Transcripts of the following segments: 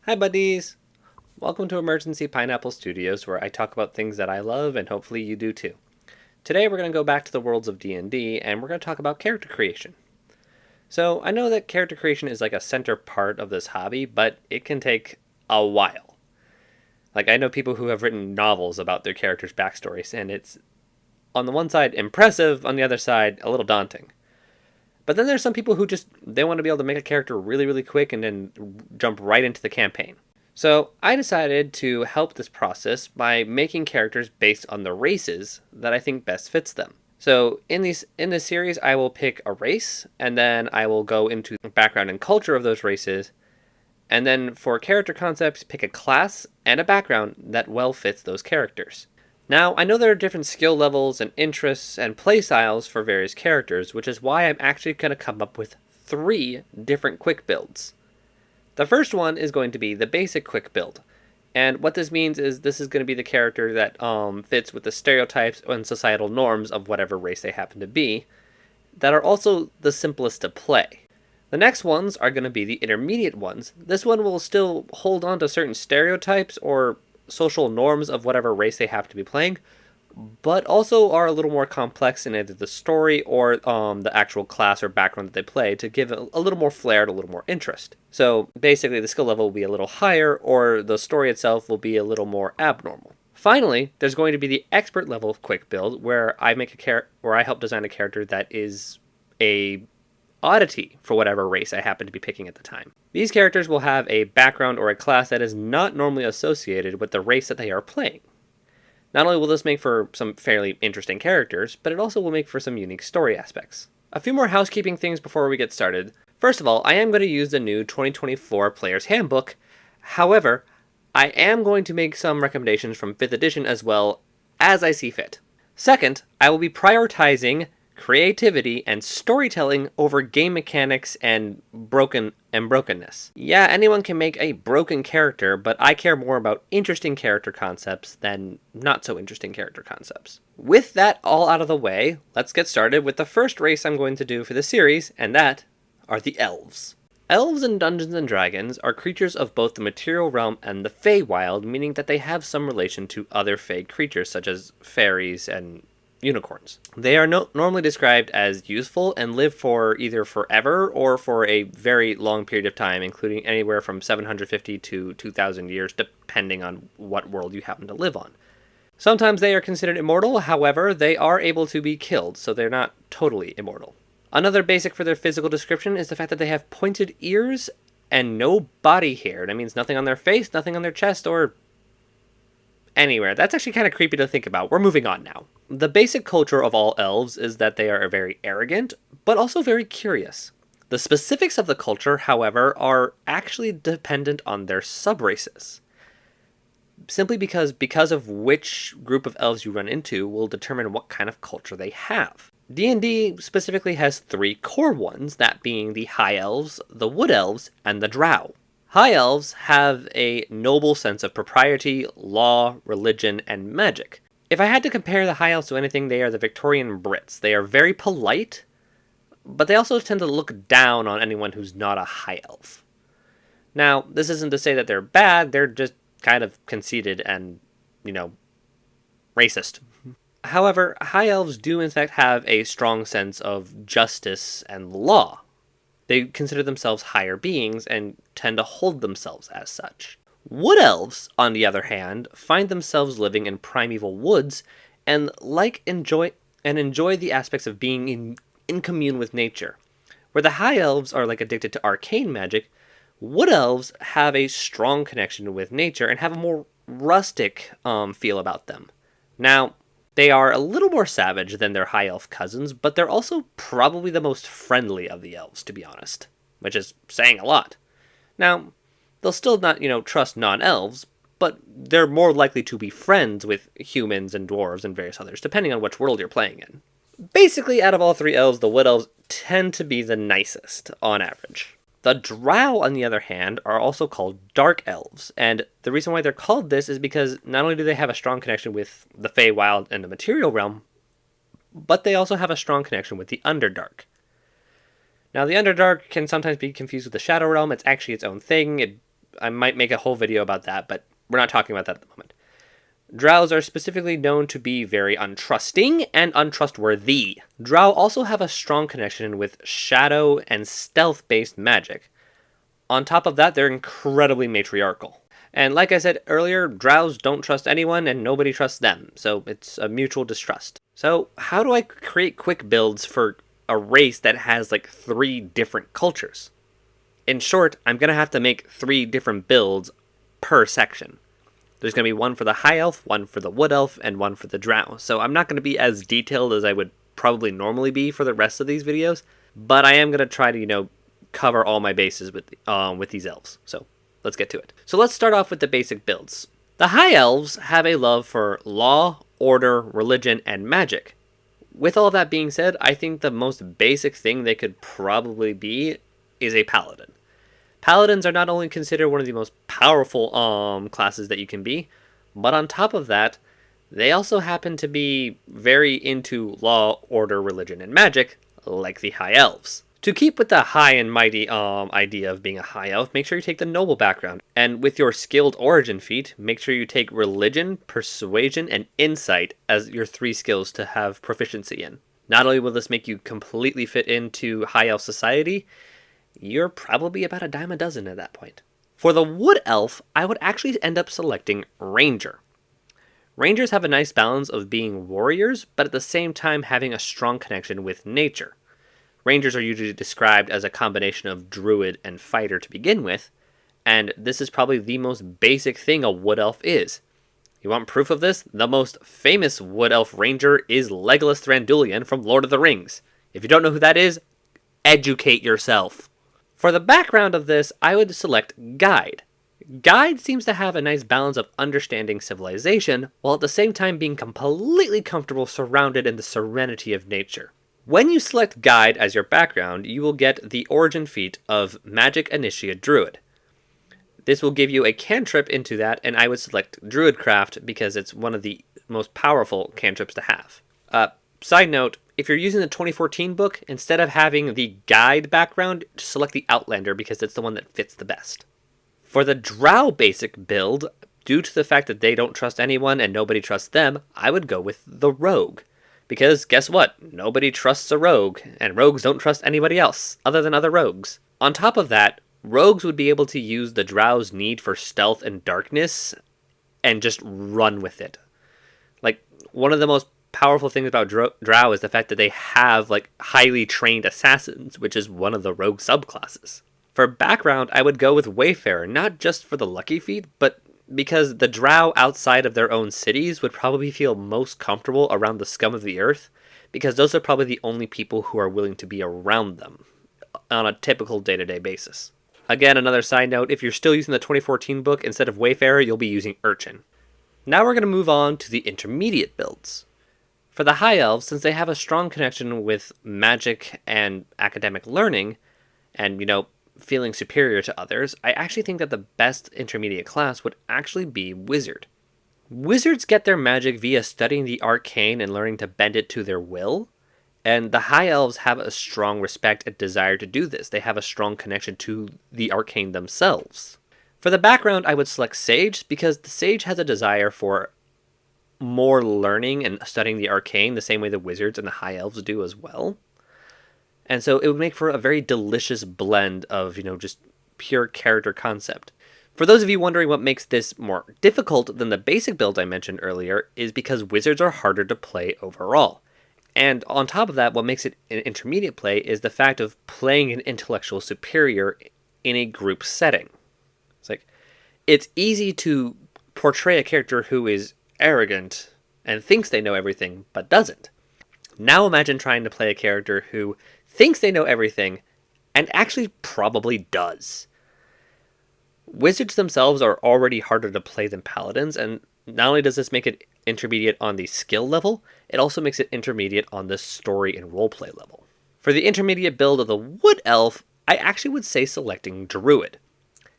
Hi buddies! Welcome to Emergency Pineapple Studios, where I talk about things that I love and hopefully you do too. Today we're going to go back to the worlds of D&D and we're going to talk about character creation. So I know that character creation is like a center part of this hobby, but it can take a while. Like I know people who have written novels about their characters' backstories, and it's on the one side impressive, on the other side a little daunting. But then there's some people who they want to be able to make a character really, really quick and then jump right into the campaign. So I decided to help this process by making characters based on the races that I think best fits them. So in this series, I will pick a race, and then I will go into the background and culture of those races, and then for character concepts, pick a class and a background that well fits those characters. Now, I know there are different skill levels and interests and play styles for various characters, which is why I'm actually going to come up with 3 different quick builds. The first one is going to be the basic quick build. And what this means is this is going to be the character that fits with the stereotypes and societal norms of whatever race they happen to be, that are also the simplest to play. The next ones are going to be the intermediate ones. This one will still hold on to certain stereotypes or social norms of whatever race they have to be playing, but also are a little more complex in either the story or the actual class or background that they play to give it a little more flair and a little more interest. So basically the skill level will be a little higher, or the story itself will be a little more abnormal. Finally, there's going to be the expert level of quick build, where I help design a character that is a oddity for whatever race I happen to be picking at the time. These characters will have a background or a class that is not normally associated with the race that they are playing. Not only will this make for some fairly interesting characters, but it also will make for some unique story aspects. A few more housekeeping things before we get started. First of all, I am going to use the new 2024 Player's Handbook. However, I am going to make some recommendations from 5th edition as well, as I see fit. Second, I will be prioritizing creativity and storytelling over game mechanics and brokenness. Yeah, anyone can make a broken character, but I care more about interesting character concepts than not so interesting character concepts. With that all out of the way, let's get started with the first race I'm going to do for the series, and that are the elves. Elves in Dungeons & Dragons are creatures of both the material realm and the Feywild, meaning that they have some relation to other Fey creatures such as fairies and unicorns. They are normally described as useful and live for either forever or for a very long period of time, including anywhere from 750 to 2,000 years, depending on what world you happen to live on. Sometimes they are considered immortal, however, they are able to be killed, so they're not totally immortal. Another basic for their physical description is the fact that they have pointed ears and no body hair. That means nothing on their face, nothing on their chest, or anywhere. That's actually kind of creepy to think about. We're moving on now. The basic culture of all elves is that they are very arrogant, but also very curious. The specifics of the culture, however, are actually dependent on their subraces. Simply because of which group of elves you run into will determine what kind of culture they have. D&D specifically has 3 core ones, that being the High Elves, the Wood Elves, and the Drow. High Elves have a noble sense of propriety, law, religion, and magic. If I had to compare the High Elves to anything, they are the Victorian Brits. They are very polite, but they also tend to look down on anyone who's not a High Elf. Now, this isn't to say that they're bad, they're just kind of conceited and, racist. However, High Elves do in fact have a strong sense of justice and law. They consider themselves higher beings and tend to hold themselves as such. Wood Elves, on the other hand, find themselves living in primeval woods and enjoy the aspects of being in commune with nature. Where the High Elves are addicted to arcane magic, Wood Elves have a strong connection with nature and have a more rustic feel about them. Now, they are a little more savage than their high elf cousins, but they're also probably the most friendly of the elves, to be honest, which is saying a lot. Now, they'll still not, trust non-elves, but they're more likely to be friends with humans and dwarves and various others, depending on which world you're playing in. Basically, out of all 3 elves, the Wood Elves tend to be the nicest, on average. The Drow, on the other hand, are also called Dark Elves, and the reason why they're called this is because not only do they have a strong connection with the Feywild and the material realm, but they also have a strong connection with the Underdark. Now, the Underdark can sometimes be confused with the Shadow Realm. It's actually its own thing. I might make a whole video about that, but we're not talking about that at the moment. Drows are specifically known to be very untrusting and untrustworthy. Drow also have a strong connection with shadow and stealth-based magic. On top of that, they're incredibly matriarchal. And like I said earlier, Drows don't trust anyone and nobody trusts them, so it's a mutual distrust. So how do I create quick builds for a race that has like 3 different cultures? In short, I'm going to have to make 3 different builds per section. There's going to be one for the High Elf, one for the Wood Elf, and one for the Drow. So I'm not going to be as detailed as I would probably normally be for the rest of these videos, but I am going to try to, cover all my bases with these elves. So let's get to it. So let's start off with the basic builds. The High Elves have a love for law, order, religion, and magic. With all that being said, I think the most basic thing they could probably be is a paladin. Paladins are not only considered one of the most powerful classes that you can be, but on top of that, they also happen to be very into law, order, religion, and magic, like the High Elves. To keep with the high and mighty idea of being a High Elf, make sure you take the noble background. And with your skilled origin feat, make sure you take religion, persuasion, and insight as your 3 skills to have proficiency in. Not only will this make you completely fit into High Elf society, you're probably about a dime a dozen at that point. For the Wood Elf, I would actually end up selecting Ranger. Rangers have a nice balance of being warriors, but at the same time having a strong connection with nature. Rangers are usually described as a combination of druid and fighter to begin with, and this is probably the most basic thing a Wood Elf is. You want proof of this? The most famous Wood Elf Ranger is Legolas Thranduilian from Lord of the Rings. If you don't know who that is, educate yourself. For the background of this, I would select Guide. Guide seems to have a nice balance of understanding civilization, while at the same time being completely comfortable surrounded in the serenity of nature. When you select Guide as your background, you will get the origin feat of Magic Initiate Druid. This will give you a cantrip into that, and I would select Druidcraft because it's one of the most powerful cantrips to have. Side note, if you're using the 2014 book, instead of having the Guide background, select the Outlander because it's the one that fits the best. For the Drow basic build, due to the fact that they don't trust anyone and nobody trusts them, I would go with the Rogue. Because guess what? Nobody trusts a rogue, and rogues don't trust anybody else, other than other rogues. On top of that, rogues would be able to use the Drow's need for stealth and darkness, and just run with it. Like, one of the most powerful things about Drow is the fact that they have, highly trained assassins, which is one of the rogue subclasses. For background, I would go with Wayfarer, not just for the lucky feat, but because the Drow outside of their own cities would probably feel most comfortable around the scum of the earth, because those are probably the only people who are willing to be around them on a typical day-to-day basis. Again, another side note, if you're still using the 2014 book, instead of Wayfarer, you'll be using Urchin. Now we're going to move on to the intermediate builds. For the High Elves, since they have a strong connection with magic and academic learning, and, feeling superior to others, I actually think that the best intermediate class would actually be Wizard. Wizards get their magic via studying the arcane and learning to bend it to their will, and the High Elves have a strong respect and desire to do this. They have a strong connection to the arcane themselves. For the background, I would select Sage, because the Sage has a desire for more learning and studying the arcane, the same way the Wizards and the High Elves do as well. And so it would make for a very delicious blend of, just pure character concept. For those of you wondering what makes this more difficult than the basic build I mentioned earlier, is because Wizards are harder to play overall. And on top of that, what makes it an intermediate play is the fact of playing an intellectual superior in a group setting. It's easy to portray a character who is arrogant and thinks they know everything, but doesn't. Now imagine trying to play a character who thinks they know everything, and actually probably does. Wizards themselves are already harder to play than paladins, and not only does this make it intermediate on the skill level, it also makes it intermediate on the story and roleplay level. For the intermediate build of the Wood Elf, I actually would say selecting Druid.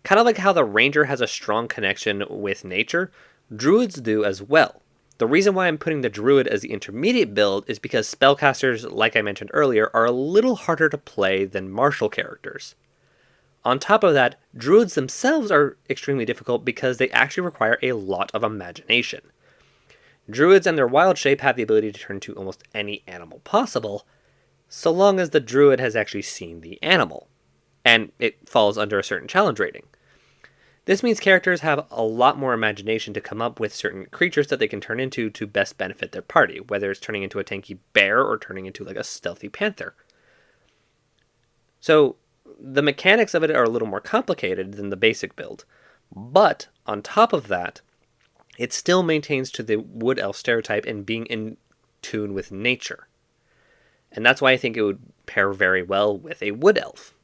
Kind of like how the Ranger has a strong connection with nature, Druids do as well. The reason why I'm putting the Druid as the intermediate build is because spellcasters, like I mentioned earlier, are a little harder to play than martial characters. On top of that, druids themselves are extremely difficult because they actually require a lot of imagination. Druids and their wild shape have the ability to turn into almost any animal possible, so long as the druid has actually seen the animal, and it falls under a certain challenge rating. This means characters have a lot more imagination to come up with certain creatures that they can turn into to best benefit their party, whether it's turning into a tanky bear or turning into like a stealthy panther. So the mechanics of it are a little more complicated than the basic build, but on top of that, it still maintains to the wood elf stereotype in being in tune with nature. And that's why I think it would pair very well with a wood elf.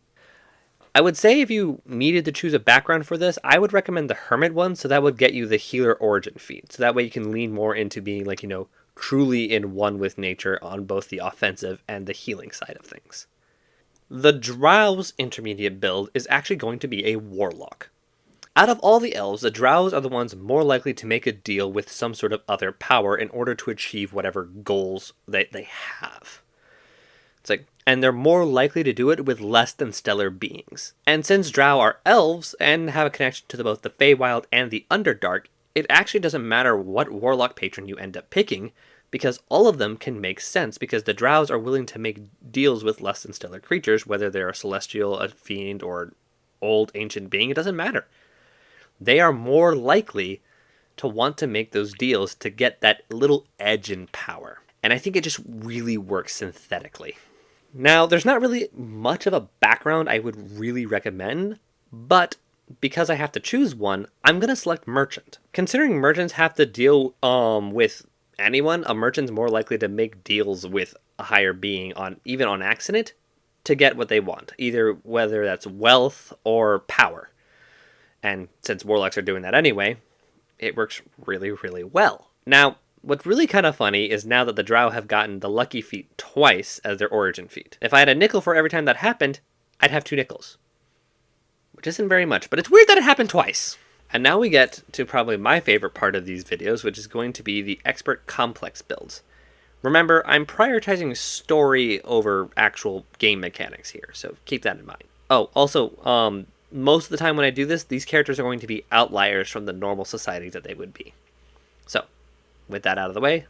I would say if you needed to choose a background for this, I would recommend the Hermit one, so that would get you the healer origin feat. So that way you can lean more into being like, truly in one with nature on both the offensive and the healing side of things. The Drow's intermediate build is actually going to be a warlock. Out of all the elves, the Drows are the ones more likely to make a deal with some sort of other power in order to achieve whatever goals that they have. And they're more likely to do it with less than stellar beings. And since Drow are elves and have a connection to both the Feywild and the Underdark, it actually doesn't matter what warlock patron you end up picking, because all of them can make sense, because the Drows are willing to make deals with less than stellar creatures, whether they're a celestial, a fiend, or old ancient being, it doesn't matter. They are more likely to want to make those deals to get that little edge in power. And I think it just really works synthetically. Now, there's not really much of a background I would really recommend, but because I have to choose one, I'm going to select Merchant. Considering merchants have to deal with anyone, a merchant's more likely to make deals with a higher being even on accident to get what they want, either whether that's wealth or power. And since warlocks are doing that anyway, it works really, really well. Now, what's really kind of funny is now that the Drow have gotten the lucky feat twice as their origin feat. If I had a nickel for every time that happened, I'd have 2 nickels. Which isn't very much, but it's weird that it happened twice. And now we get to probably my favorite part of these videos, which is going to be the expert complex builds. Remember, I'm prioritizing story over actual game mechanics here, so keep that in mind. Oh, also, most of the time when I do this, these characters are going to be outliers from the normal society that they would be. So, with that out of the way,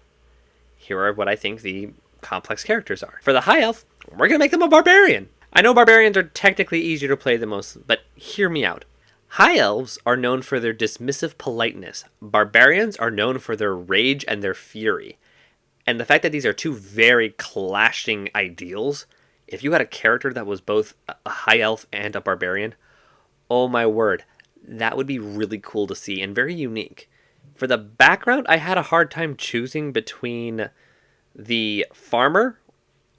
here are what I think the complex characters are. For the High Elf, we're going to make them a Barbarian. I know Barbarians are technically easier to play than most, but hear me out. High Elves are known for their dismissive politeness. Barbarians are known for their rage and their fury. And the fact that these are two very clashing ideals, if you had a character that was both a High Elf and a Barbarian, oh my word, that would be really cool to see and very unique. For the background, I had a hard time choosing between the farmer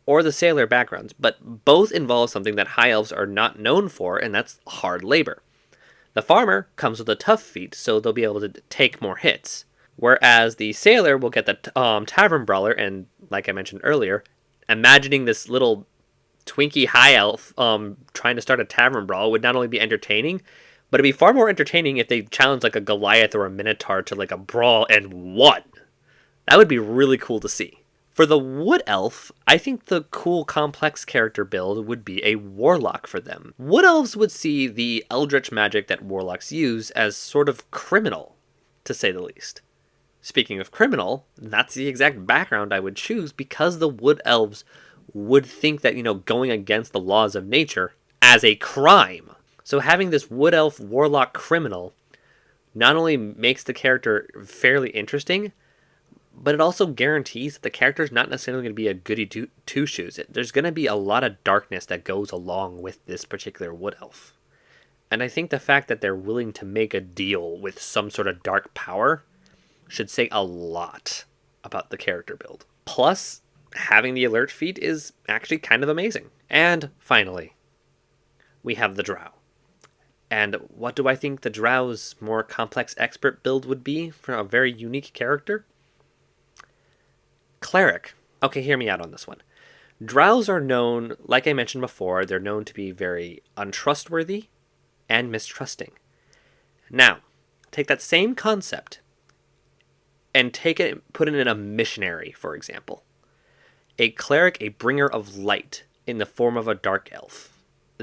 or the sailor backgrounds, but both involve something that High Elves are not known for, and that's hard labor. The farmer comes with a tough feat, so they'll be able to take more hits, whereas the sailor will get the tavern brawler, and like I mentioned earlier, imagining this little Twinkie High Elf trying to start a tavern brawl would not only be entertaining, but it'd be far more entertaining if they challenged like a Goliath or a Minotaur to like a brawl and won. That would be really cool to see. For the Wood Elf, I think the cool complex character build would be a Warlock for them. Wood Elves would see the Eldritch magic that Warlocks use as sort of criminal, to say the least. Speaking of criminal, that's the exact background I would choose because the Wood Elves would think that, going against the laws of nature as a crime. So having this Wood Elf Warlock criminal not only makes the character fairly interesting, but it also guarantees that the character is not necessarily going to be a goody two-shoes. There's going to be a lot of darkness that goes along with this particular Wood Elf. And I think the fact that they're willing to make a deal with some sort of dark power should say a lot about the character build. Plus, having the alert feat is actually kind of amazing. And finally, we have the Drow. And what do I think the Drow's more complex expert build would be for a very unique character? Cleric. Okay, hear me out on this one. Drows are known, like I mentioned before, they're known to be very untrustworthy and mistrusting. Now, take that same concept and put it in a missionary, for example. A cleric, a bringer of light in the form of a dark elf.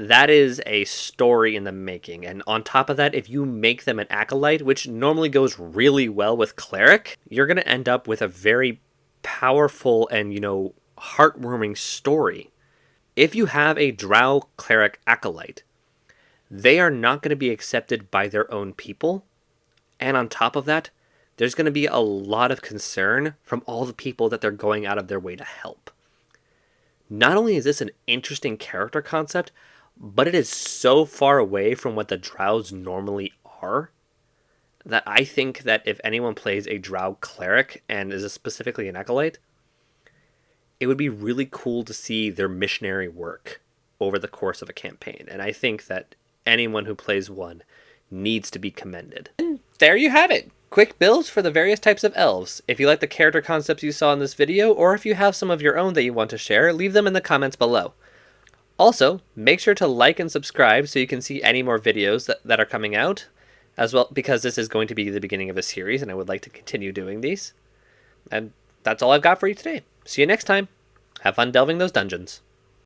that is a story in the making. And on top of that, if you make them an acolyte, which normally goes really well with cleric, you're going to end up with a very powerful and, heartwarming story. If you have a drow cleric acolyte, they are not going to be accepted by their own people. And on top of that, there's going to be a lot of concern from all the people that they're going out of their way to help. Not only is this an interesting character concept, but it is so far away from what the drows normally are that I think that if anyone plays a drow cleric and is specifically an acolyte, it would be really cool to see their missionary work over the course of a campaign. And I think that anyone who plays one needs to be commended. And there you have it. Quick builds for the various types of elves. If you like the character concepts you saw in this video, or if you have some of your own that you want to share, leave them in the comments below. Also, make sure to like and subscribe so you can see any more videos that are coming out, as well, because this is going to be the beginning of a series and I would like to continue doing these. And that's all I've got for you today. See you next time. Have fun delving those dungeons.